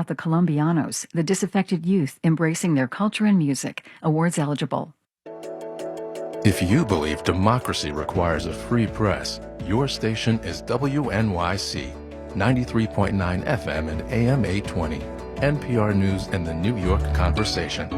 The Colombianos, the disaffected youth embracing their culture and music, awards eligible. If you believe democracy requires a free press, your station is WNYC, 93.9 FM and AM 820, NPR News and the New York Conversation.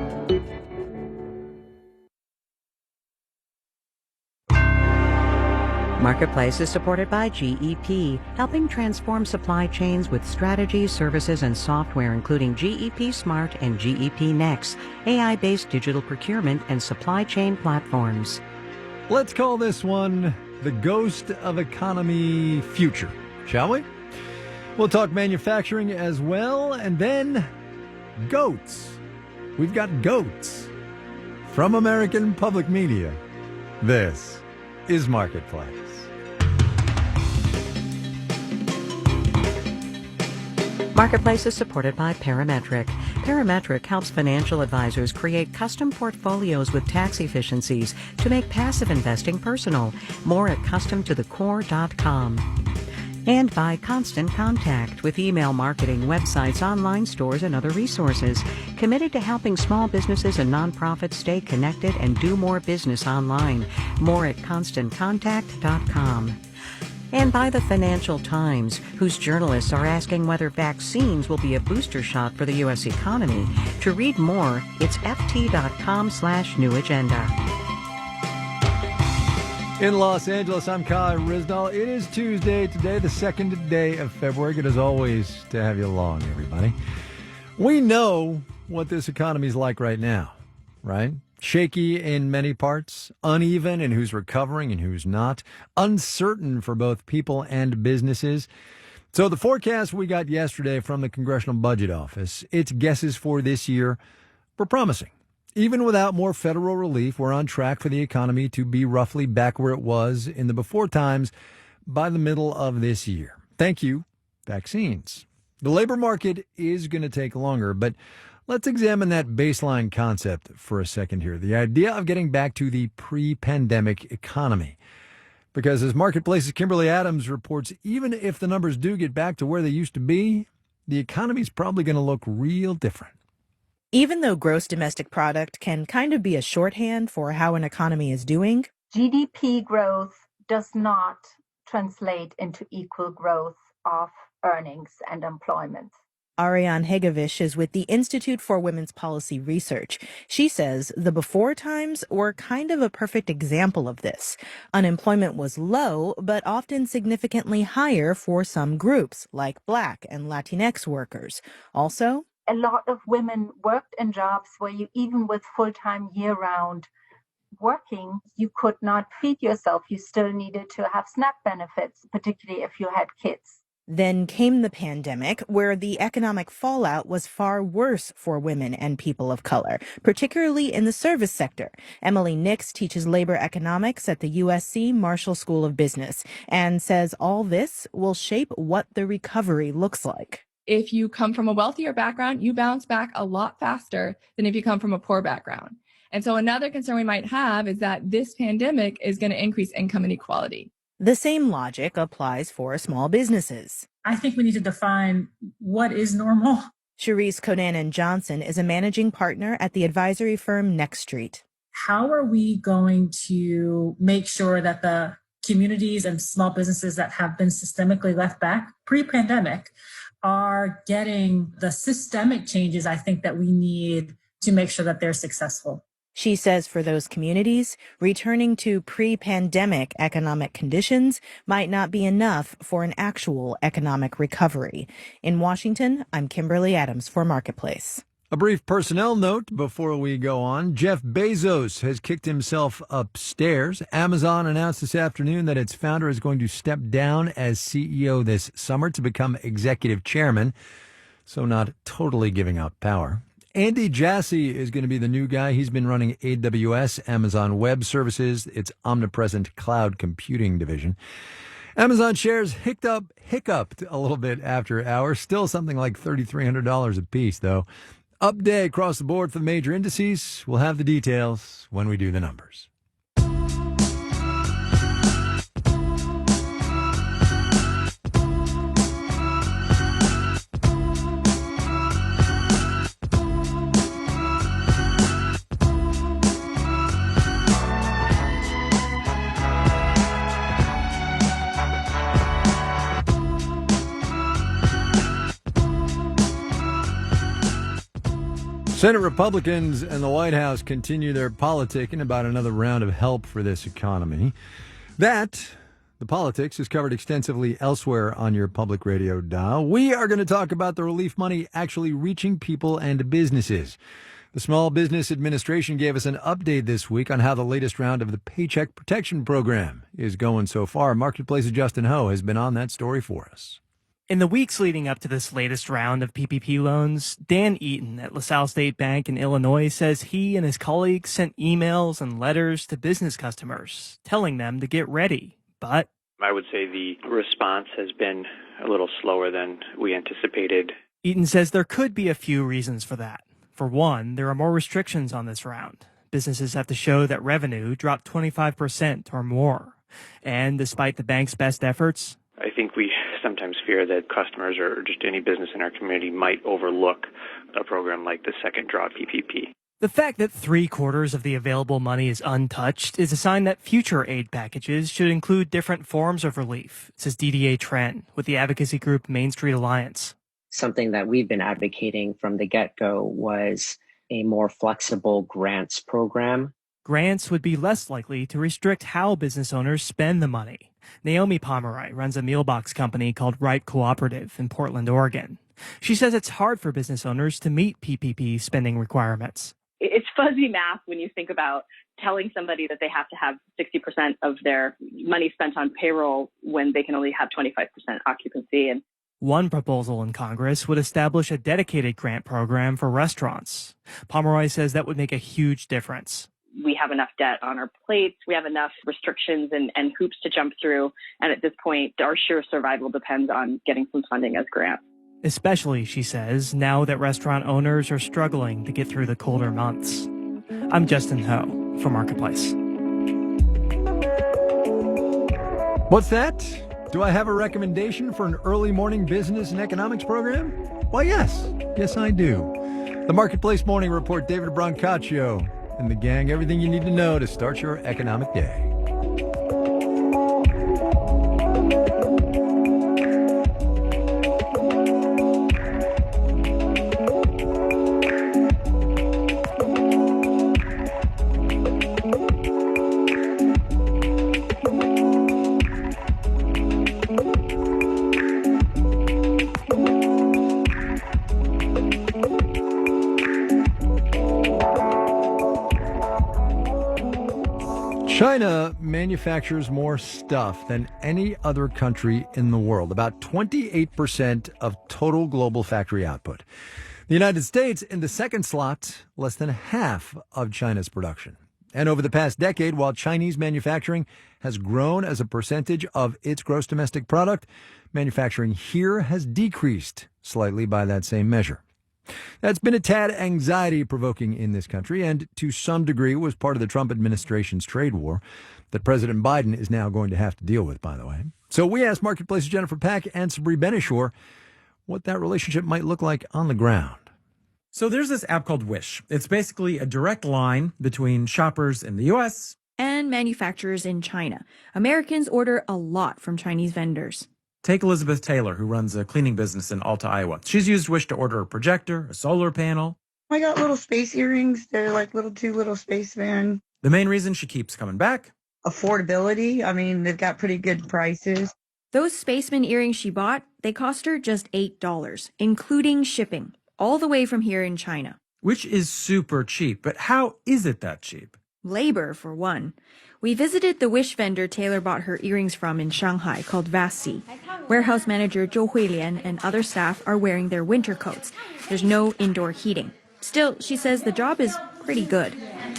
Marketplace is supported by GEP, helping transform supply chains with strategies, services, and software, including GEP Smart and GEP Next, AI-based digital procurement and supply chain platforms. Let's call this one the Ghost of Economy Future, shall we? We'll talk manufacturing as well, and then goats. We've got goats from American Public Media. This is Marketplace. Marketplace is supported by Parametric. Parametric helps financial advisors create custom portfolios with tax efficiencies to make passive investing personal. More at customtothecore.com. And by Constant Contact, with email marketing, websites, online stores, and other resources. Committed to helping small businesses and nonprofits stay connected and do more business online. More at ConstantContact.com. And by the Financial Times, whose journalists are asking whether vaccines will be a booster shot for the U.S. economy. To read more, it's ft.com/new agenda. In Los Angeles, I'm Kai Rizdal. It is Tuesday today, the second day of February. Good as always to have you along, everybody. We know what this economy is like right now, right? Shaky in many parts, uneven in who's recovering and who's not, uncertain for both people and businesses. So the forecast we got yesterday from the Congressional Budget Office, its guesses for this year were promising. Even without more federal relief, we're on track for the economy to be roughly back where it was in the before times by the middle of this year. Thank you, vaccines. The labor market is going to take longer, but let's examine that baseline concept for a second here. The idea of getting back to the pre-pandemic economy. Because as Marketplace's Kimberly Adams reports, even if the numbers do get back to where they used to be, the economy is probably going to look real different. Even though gross domestic product can kind of be a shorthand for how an economy is doing, GDP growth does not translate into equal growth of earnings and employment. Ariane Hegevish is with the Institute for Women's Policy Research. She says the before times were kind of a perfect example of this. Unemployment was low, but often significantly higher for some groups, like Black and Latinx workers. Also, a lot of women worked in jobs where you, even with full-time year-round working, you could not feed yourself. You still needed to have SNAP benefits, particularly if you had kids. Then came the pandemic, where the economic fallout was far worse for women and people of color, particularly in the service sector. Emily Nix teaches labor economics at the USC Marshall School of Business and says all this will shape what the recovery looks like. If you come from a wealthier background, you bounce back a lot faster than if you come from a poor background. And so another concern we might have is that this pandemic is going to increase income inequality. The same logic applies for small businesses. I think we need to define what is normal. Cherise Conanan-Johnson is a managing partner at the advisory firm Next Street. How are we going to make sure that the communities and small businesses that have been systemically left back pre-pandemic are getting the systemic changes I think that we need to make sure that they're successful? She says for those communities, returning to pre-pandemic economic conditions might not be enough for an actual economic recovery. In Washington, I'm Kimberly Adams for Marketplace. A brief personnel note before we go on. Jeff Bezos has kicked himself upstairs. Amazon announced this afternoon that its founder is going to step down as CEO this summer to become executive chairman, so not totally giving up power. Andy Jassy is going to be the new guy. He's been running AWS, Amazon Web Services, its omnipresent cloud computing division. Amazon shares hiccuped a little bit after hours, still something like $3,300 a piece, though. Up day across the board for the major indices. We'll have the details when we do the numbers. Senate Republicans and the White House continue their politicking about another round of help for this economy. The politics is covered extensively elsewhere on your public radio dial. We are going to talk about the relief money actually reaching people and businesses. The Small Business Administration gave us an update this week on how the latest round of the Paycheck Protection Program is going so far. Marketplace's Justin Ho has been on that story for us. In the weeks leading up to this latest round of PPP loans, Dan Eaton at LaSalle State Bank in Illinois says he and his colleagues sent emails and letters to business customers telling them to get ready. But I would say the response has been a little slower than we anticipated. Eaton says there could be a few reasons for that. For one, there are more restrictions on this round. Businesses have to show that revenue dropped 25% or more. And despite the bank's best efforts, I think we sometimes fear that customers or just any business in our community might overlook a program like the second draw PPP. the fact that 3/4 of the available money is untouched is a sign that future aid packages should include different forms of relief, says DDA Tren with the advocacy group Main Street Alliance. Something that we've been advocating from the get-go was a more flexible grants program. Grants would be less likely to restrict how business owners spend the money. Naomi Pomeroy runs a meal box company called Right Cooperative in Portland, Oregon. She says it's hard for business owners to meet PPP spending requirements. It's fuzzy math when you think about telling somebody that they have to have 60% of their money spent on payroll when they can only have 25% occupancy. And one proposal in Congress would establish a dedicated grant program for restaurants. Pomeroy says that would make a huge difference. We have enough debt on our plates. We have enough restrictions and hoops to jump through. And at this point, our sheer survival depends on getting some funding as grants. Especially, she says, now that restaurant owners are struggling to get through the colder months. I'm Justin Ho for Marketplace. What's that? Do I have a recommendation for an early morning business and economics program? Why, yes. Yes, I do. The Marketplace Morning Report, David Brancaccio and the gang. Everything you need to know to start your economic day. China manufactures more stuff than any other country in the world, about 28% of total global factory output. The United States, in the second slot, less than half of China's production. And over the past decade, while Chinese manufacturing has grown as a percentage of its gross domestic product, manufacturing here has decreased slightly by that same measure. That's been a tad anxiety-provoking in this country, and to some degree was part of the Trump administration's trade war that President Biden is now going to have to deal with, by the way. So we asked Marketplace's Jennifer Pack and Sabri Benishore what that relationship might look like on the ground. So there's this app called Wish. It's basically a direct line between shoppers in the U.S. and manufacturers in China. Americans order a lot from Chinese vendors. Take Elizabeth Taylor, who runs a cleaning business in Alta, Iowa. She's used Wish to order a projector, a solar panel. I got little space earrings. They're like two little spaceman. The main reason she keeps coming back? Affordability. I mean, they've got pretty good prices. Those spaceman earrings she bought, they cost her just $8, including shipping, all the way from here in China. Which is super cheap, but how is it that cheap? Labor, for one. We visited the Wish vendor Taylor bought her earrings from in Shanghai called Vasi. Warehouse manager Zhou Huilian and other staff are wearing their winter coats. There's no indoor heating. Still, she says the job is pretty good.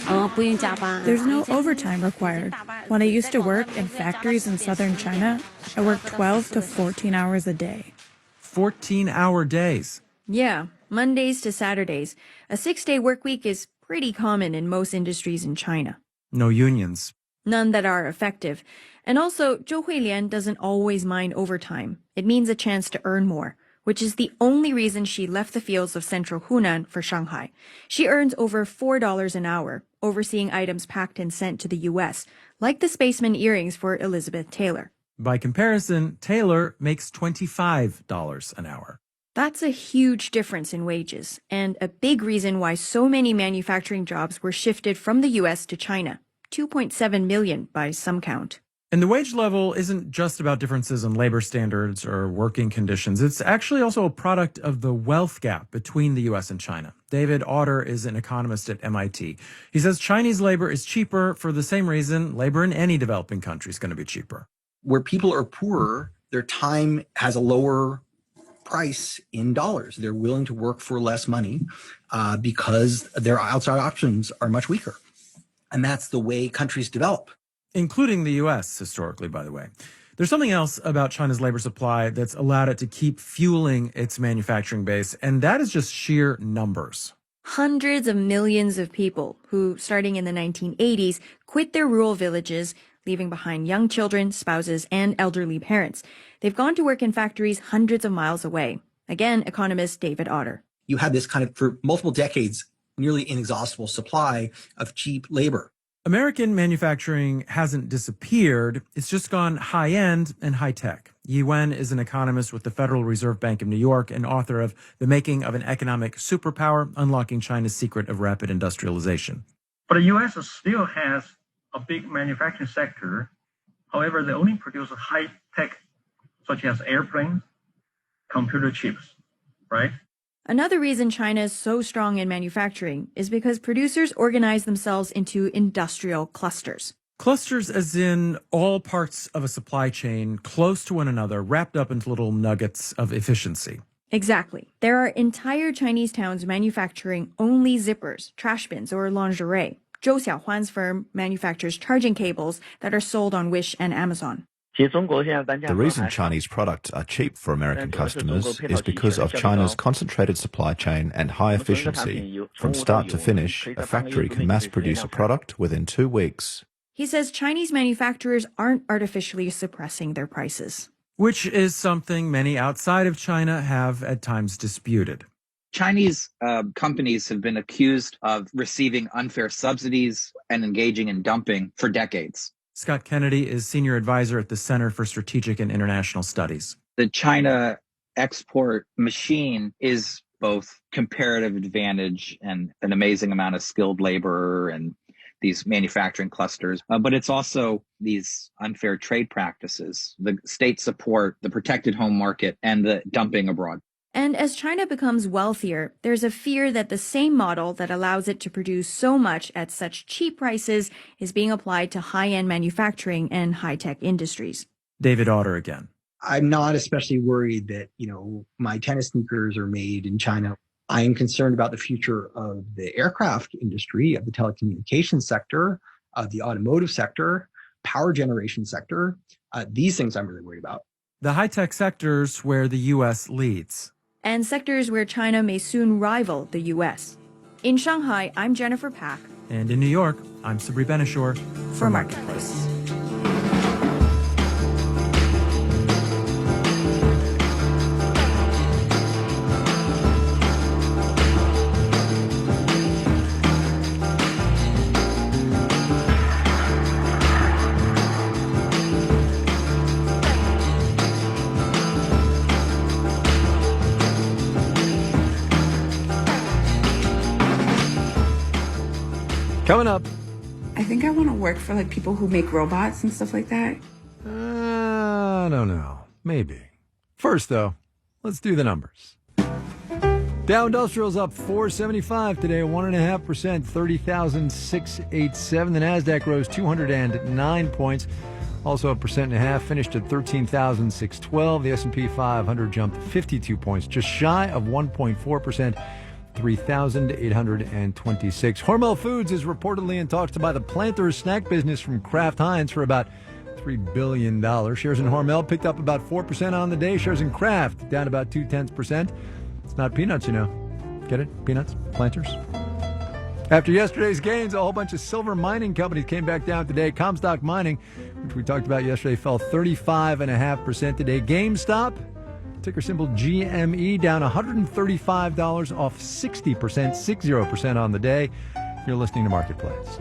There's no overtime required. When I used to work in factories in southern China, I worked 12 to 14 hours a day. 14-hour days? Yeah, Mondays to Saturdays. A 6-day work week is pretty common in most industries in China. No unions. None that are effective. And also, Zhou Huilian doesn't always mind overtime. It means a chance to earn more, which is the only reason she left the fields of central Hunan for Shanghai. She earns over $4 an hour, overseeing items packed and sent to the U.S., like the spaceman earrings for Elizabeth Taylor. By comparison, Taylor makes $25 an hour. That's a huge difference in wages, and a big reason why so many manufacturing jobs were shifted from the US to China. 2.7 million by some count. And the wage level isn't just about differences in labor standards or working conditions. It's actually also a product of the wealth gap between the U.S. and China. David Autor is an economist at MIT. He says Chinese labor is cheaper for the same reason labor in any developing country is going to be cheaper. Where people are poorer, their time has a lower price in dollars. They're willing to work for less money because their outside options are much weaker. And that's the way countries develop. Including the U.S., historically, by the way. There's something else about China's labor supply that's allowed it to keep fueling its manufacturing base, and that is just sheer numbers. Hundreds of millions of people who, starting in the 1980s, quit their rural villages, leaving behind young children, spouses, and elderly parents. They've gone to work in factories hundreds of miles away. Again, economist David Autor. You had this kind of, for multiple decades, nearly inexhaustible supply of cheap labor. American manufacturing hasn't disappeared. It's just gone high-end and high-tech. Yi Wen is an economist with the Federal Reserve Bank of New York and author of The Making of an Economic Superpower, Unlocking China's Secret of Rapid Industrialization. But the U.S. still has a big manufacturing sector. However, they only produce high-tech, such as airplanes, computer chips, right? Another reason China is so strong in manufacturing is because producers organize themselves into industrial clusters. Clusters as in all parts of a supply chain close to one another, wrapped up into little nuggets of efficiency. Exactly. There are entire Chinese towns manufacturing only zippers, trash bins, or lingerie. Zhou Xiaohuan's firm manufactures charging cables that are sold on Wish and Amazon. The reason Chinese products are cheap for American customers is because of China's concentrated supply chain and high efficiency. From start to finish, a factory can mass produce a product within 2 weeks. He says Chinese manufacturers aren't artificially suppressing their prices. Which is something many outside of China have at times disputed. Chinese companies have been accused of receiving unfair subsidies and engaging in dumping for decades. Scott Kennedy is senior advisor at the Center for Strategic and International Studies. The China export machine is both comparative advantage and an amazing amount of skilled labor and these manufacturing clusters, but it's also these unfair trade practices, the state support, the protected home market, and the dumping abroad. And as China becomes wealthier, there's a fear that the same model that allows it to produce so much at such cheap prices is being applied to high-end manufacturing and high-tech industries. David Autor again. I'm not especially worried that, my tennis sneakers are made in China. I am concerned about the future of the aircraft industry, of the telecommunications sector, of the automotive sector, power generation sector. These things I'm really worried about. The high-tech sectors where the U.S. leads. And sectors where China may soon rival the U.S. In Shanghai, I'm Jennifer Pak. And in New York, I'm Sabri Benishore for Marketplace. Coming up. I think I want to work for people who make robots and stuff like that. I don't know. Maybe. First, though, let's do the numbers. Dow Industrial's up 475 today, 1.5%, 30,687. The Nasdaq rose 209 points, also a 1.5%, finished at 13,612. The S&P 500 jumped 52 points, just shy of 1.4%. 3,826. Hormel Foods is reportedly in talks to buy the Planters snack business from Kraft Heinz for about $3 billion. Shares in Hormel picked up about 4% on the day. Shares in Kraft down about 0.2%. It's not peanuts, Get it? Peanuts? Planters? After yesterday's gains, a whole bunch of silver mining companies came back down today. Comstock Mining, which we talked about yesterday, fell 35.5% today. GameStop, ticker symbol GME, down $135 off 60%, 60% on the day. You're listening to Marketplace.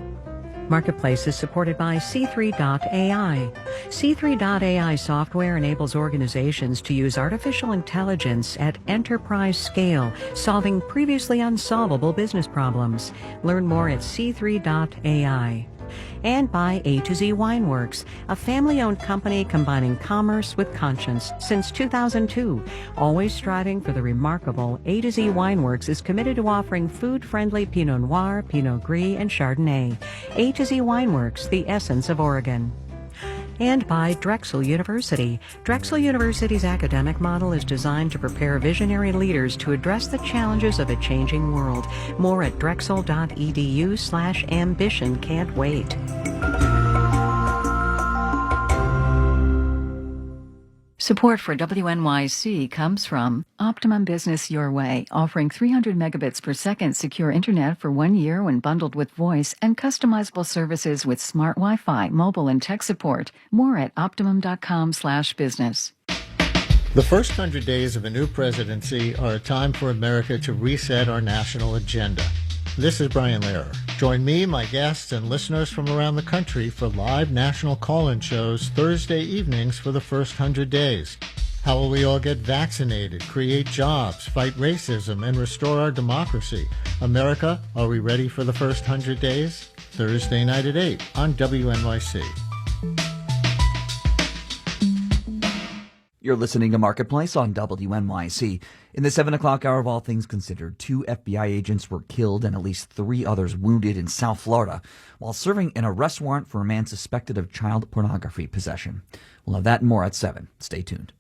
Marketplace is supported by C3.ai. C3.ai software enables organizations to use artificial intelligence at enterprise scale, solving previously unsolvable business problems. Learn more at C3.ai. And by A to Z Wineworks, a family-owned company combining commerce with conscience since 2002. Always striving for the remarkable, A to Z Wineworks is committed to offering food-friendly Pinot Noir, Pinot Gris, and Chardonnay. A to Z Wineworks, the essence of Oregon. And by Drexel University. Drexel University's academic model is designed to prepare visionary leaders to address the challenges of a changing world. More at drexel.edu/ambition. Can't wait. Support for WNYC comes from Optimum Business Your Way, offering 300 megabits per second secure internet for 1 year when bundled with voice and customizable services with smart Wi-Fi, mobile, and tech support. More at optimum.com/business. The first 100 days of a new presidency are a time for America to reset our national agenda. This is Brian Lehrer. Join me, my guests, and listeners from around the country for live national call-in shows Thursday evenings for the first 100 days. How will we all get vaccinated, create jobs, fight racism, and restore our democracy? America, are we ready for the first 100 days? Thursday night at 8 on WNYC. You're listening to Marketplace on WNYC. In the 7 o'clock hour of All Things Considered, 2 FBI agents were killed and at least 3 others wounded in South Florida while serving an arrest warrant for a man suspected of child pornography possession. We'll have that and more at 7. Stay tuned.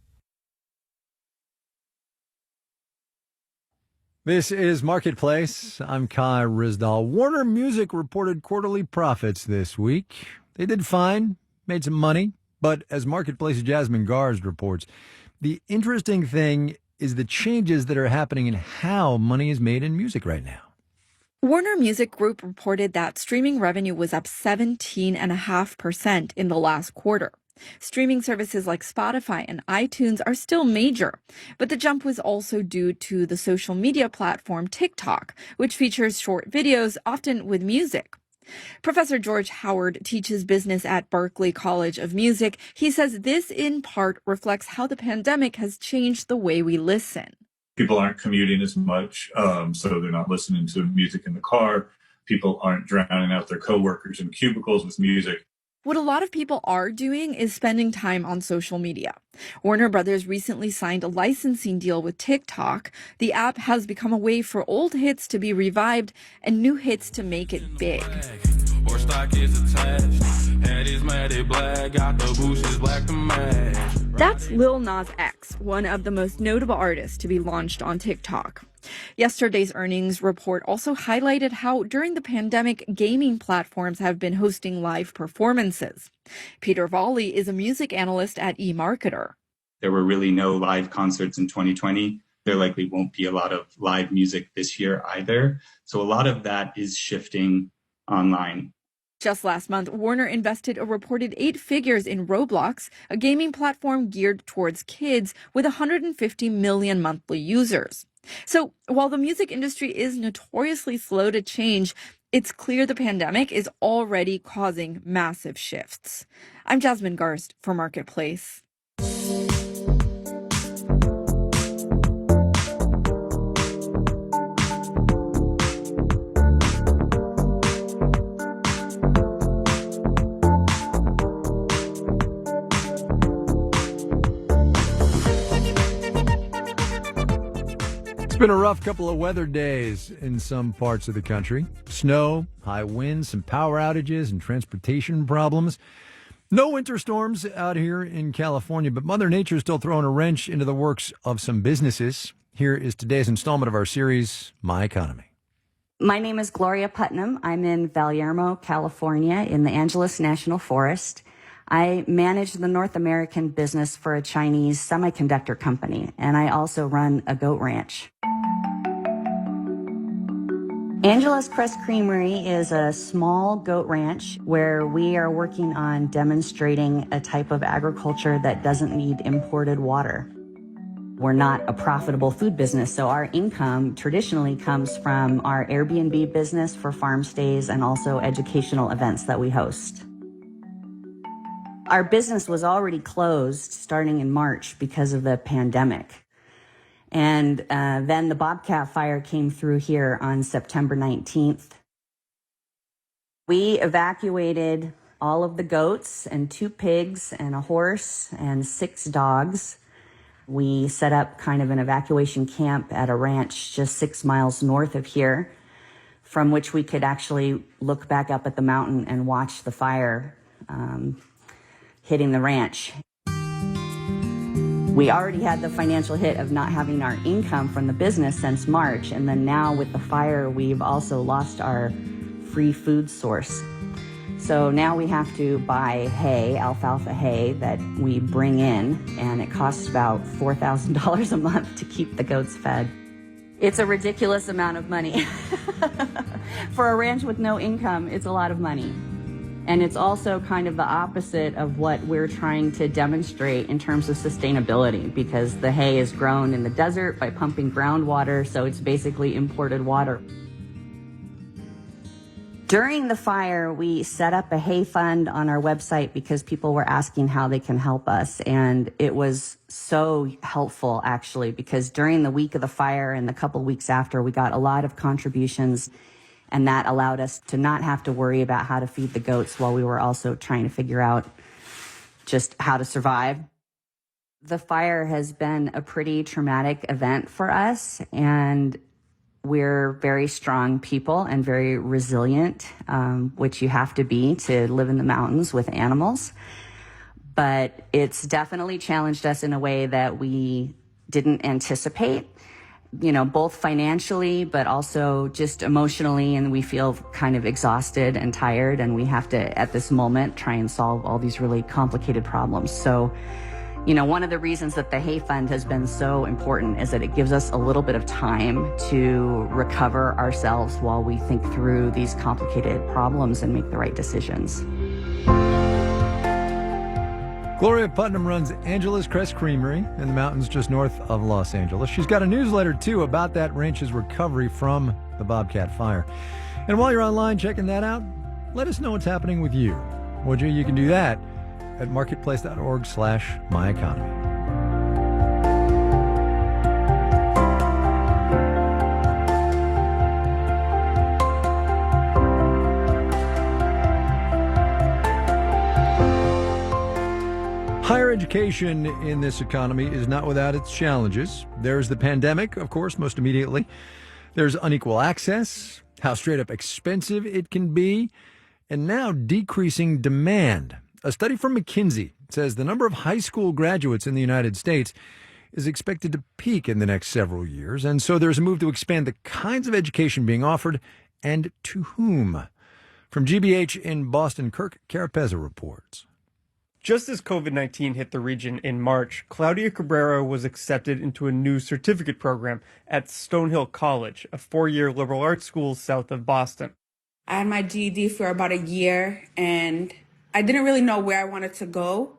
This is Marketplace. I'm Kai Ryssdal. Warner Music reported quarterly profits this week. They did fine, made some money. But as Marketplace's Jasmine Garsd reports, the interesting thing is the changes that are happening in how money is made in music right now. Warner Music Group reported that streaming revenue was up 17.5% in the last quarter. Streaming services like Spotify and iTunes are still major, but the jump was also due to the social media platform TikTok, which features short videos, often with music. Professor George Howard teaches business at Berklee College of Music. He says this in part reflects how the pandemic has changed the way we listen. People aren't commuting as much, so they're not listening to music in the car. People aren't drowning out their coworkers in cubicles with music. What a lot of people are doing is spending time on social media. Warner Brothers recently signed a licensing deal with TikTok. The app has become a way for old hits to be revived and new hits to make it big. That's Lil Nas X, one of the most notable artists to be launched on TikTok. Yesterday's earnings report also highlighted how during the pandemic, gaming platforms have been hosting live performances. Peter Volley is a music analyst at eMarketer. There were really no live concerts in 2020. There likely won't be a lot of live music this year either. So a lot of that is shifting online. Just last month, Warner invested a reported 8 figures in Roblox, a gaming platform geared towards kids with 150 million monthly users. So while the music industry is notoriously slow to change, it's clear the pandemic is already causing massive shifts. I'm Jasmine Garsd for Marketplace. It's been a rough couple of weather days in some parts of the country. Snow, high winds, some power outages, and transportation problems. No winter storms out here in California, but Mother Nature is still throwing a wrench into the works of some businesses. Here is today's installment of our series, My Economy. My name is Gloria Putnam. I'm in Valyermo, California, in the Angeles National Forest. I manage the North American business for a Chinese semiconductor company, and I also run a goat ranch. Angela's Crest Creamery is a small goat ranch where we are working on demonstrating a type of agriculture that doesn't need imported water. We're not a profitable food business, so our income traditionally comes from our Airbnb business for farm stays and also educational events that we host. Our business was already closed starting in March because of the pandemic. And then the Bobcat fire came through here on September 19th. We evacuated all of the goats and 2 pigs and a horse and 6 dogs. We set up kind of an evacuation camp at a ranch just 6 miles north of here, from which we could actually look back up at the mountain and watch the fire hitting the ranch. We already had the financial hit of not having our income from the business since March, and then now with the fire, we've also lost our free food source. So now we have to buy hay, alfalfa hay, that we bring in, and it costs about $4,000 a month to keep the goats fed. It's a ridiculous amount of money. For a ranch with no income, it's a lot of money. And it's also kind of the opposite of what we're trying to demonstrate in terms of sustainability, because the hay is grown in the desert by pumping groundwater, so it's basically imported water. During the fire, we set up a hay fund on our website because people were asking how they can help us. And it was so helpful, actually, because during the week of the fire and the couple weeks after, we got a lot of contributions. And that allowed us to not have to worry about how to feed the goats while we were also trying to figure out just how to survive. The fire has been a pretty traumatic event for us, and we're very strong people and very resilient, which you have to be to live in the mountains with animals. But it's definitely challenged us in a way that we didn't anticipate, both financially, but also just emotionally. And we feel kind of exhausted and tired, and we have to, at this moment, try and solve all these really complicated problems. So, one of the reasons that the Hay Fund has been so important is that it gives us a little bit of time to recover ourselves while we think through these complicated problems and make the right decisions. Gloria Putnam runs Angeles Crest Creamery in the mountains just north of Los Angeles. She's got a newsletter, too, about that ranch's recovery from the Bobcat fire. And while you're online checking that out, let us know what's happening with you. Would you? You can do that at marketplace.org/myeconomy. Higher education in this economy is not without its challenges. There's the pandemic, of course, most immediately. There's unequal access, how straight up expensive it can be, and now decreasing demand. A study from McKinsey says the number of high school graduates in the United States is expected to peak in the next several years, and so there's a move to expand the kinds of education being offered and to whom. From GBH in Boston, Kirk Carapezza reports. Just as COVID-19 hit the region in March, Claudia Cabrera was accepted into a new certificate program at Stonehill College, a 4-year liberal arts school south of Boston. I had my GED for about a year, and I didn't really know where I wanted to go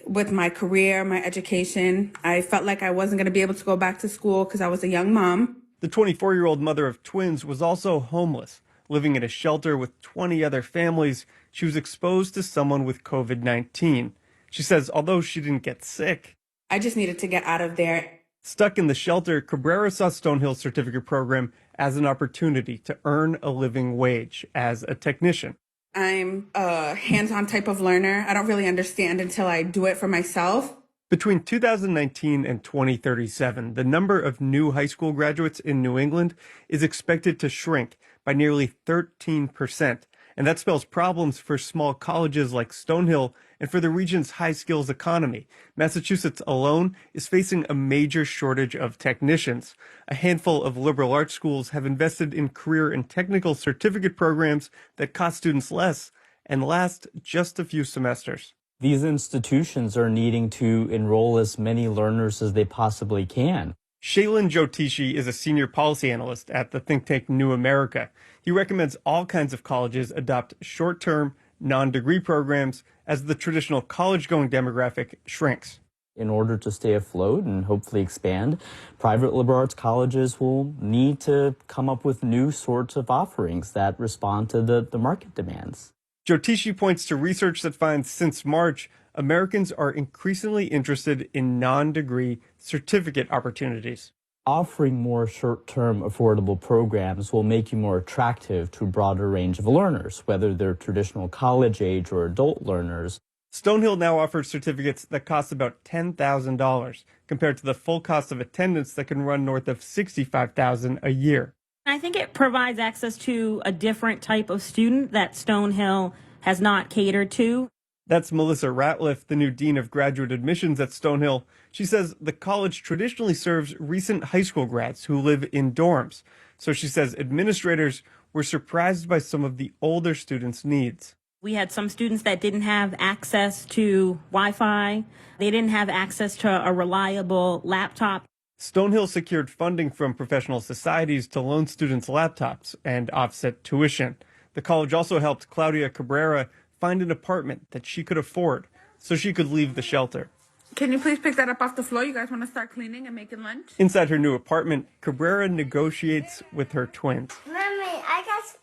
with my career, my education. I felt like I wasn't going to be able to go back to school because I was a young mom. The 24-year-old mother of twins was also homeless. Living in a shelter with 20 other families, she was exposed to someone with COVID-19. She says although she didn't get sick, I just needed to get out of there. Stuck in the shelter, Cabrera saw Stonehill's certificate program as an opportunity to earn a living wage as a technician. I'm a hands-on type of learner. I don't really understand until I do it for myself. Between 2019 and 2037, the number of new high school graduates in New England is expected to shrink by nearly 13%. And that spells problems for small colleges like Stonehill and for the region's high-skills economy. Massachusetts alone is facing a major shortage of technicians. A handful of liberal arts schools have invested in career and technical certificate programs that cost students less and last just a few semesters. These institutions are needing to enroll as many learners as they possibly can. Shailen Jyotishi is a senior policy analyst at the think tank New America. He recommends all kinds of colleges adopt short-term, non-degree programs as the traditional college-going demographic shrinks. In order to stay afloat and hopefully expand, private liberal arts colleges will need to come up with new sorts of offerings that respond to the market demands. Jyotishi points to research that finds since March, Americans are increasingly interested in non-degree certificate opportunities. Offering more short-term affordable programs will make you more attractive to a broader range of learners, whether they're traditional college age or adult learners. Stonehill now offers certificates that cost about $10,000 compared to the full cost of attendance that can run north of $65,000 a year. I think it provides access to a different type of student that Stonehill has not catered to. That's Melissa Ratliff, the new dean of graduate admissions at Stonehill. She says the college traditionally serves recent high school grads who live in dorms. So she says administrators were surprised by some of the older students' needs. We had some students that didn't have access to Wi-Fi. They didn't have access to a reliable laptop. Stonehill secured funding from professional societies to loan students laptops and offset tuition. The college also helped Claudia Cabrera find an apartment that she could afford so she could leave the shelter. Can you please pick that up off the floor? You guys want to start cleaning and making lunch? Inside her new apartment, Cabrera negotiates with her twins. Mommy, I got spilled.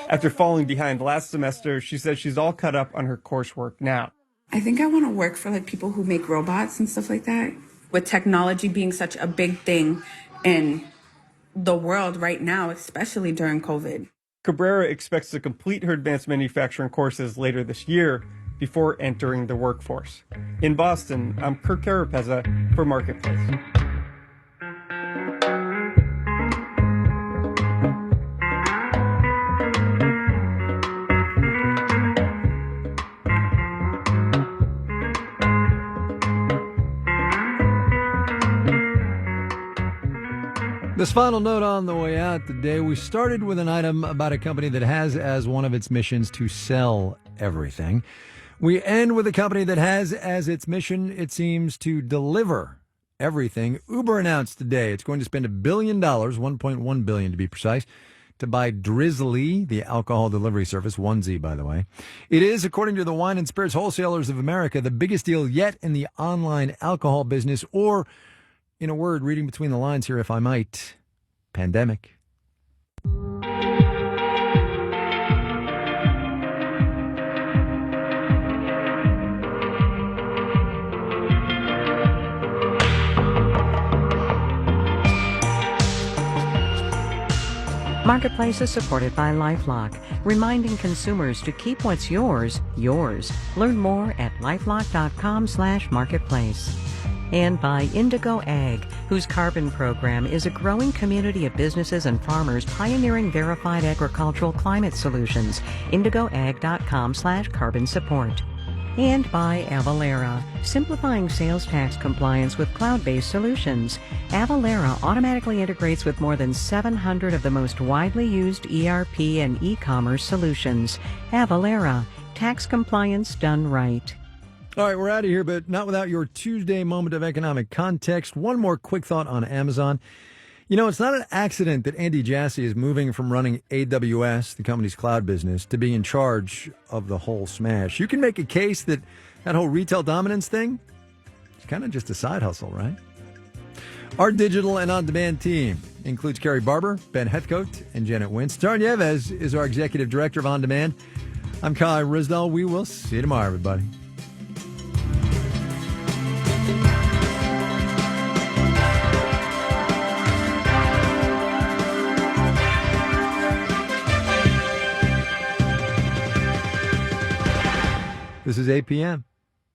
After falling behind last semester, she says she's all caught up on her coursework now. I think I want to work for people who make robots and stuff like that. With technology being such a big thing in the world right now, especially during COVID. Cabrera expects to complete her advanced manufacturing courses later this year before entering the workforce. In Boston, I'm Kirk Carapezza for Marketplace. This final note on the way out today, we started with an item about a company that has as one of its missions to sell everything. We end with a company that has as its mission, it seems, to deliver everything. Uber announced today it's going to spend $1 billion, $1.1 billion to be precise, to buy Drizzly, the alcohol delivery service, 1Z, by the way. It is, according to the Wine and Spirits Wholesalers of America, the biggest deal yet in the online alcohol business, or, in a word, reading between the lines here, if I might, pandemic. Marketplace is supported by LifeLock, reminding consumers to keep what's yours, yours. Learn more at lifelock.com/marketplace. And by Indigo Ag, whose carbon program is a growing community of businesses and farmers pioneering verified agricultural climate solutions. IndigoAg.com/carbon support. And by Avalara, simplifying sales tax compliance with cloud-based solutions. Avalara automatically integrates with more than 700 of the most widely used ERP and e-commerce solutions. Avalara, tax compliance done right. All right, we're out of here, but not without your Tuesday moment of economic context. One more quick thought on Amazon. You know, it's not an accident that Andy Jassy is moving from running AWS, the company's cloud business, to being in charge of the whole smash. You can make a case that whole retail dominance thing is kind of just a side hustle, right? Our digital and on-demand team includes Carrie Barber, Ben Heathcote, and Janet Wentz. Darren Yevez is our executive director of On Demand. I'm Kai Risdall. We will see you tomorrow, everybody. This is 8 p.m.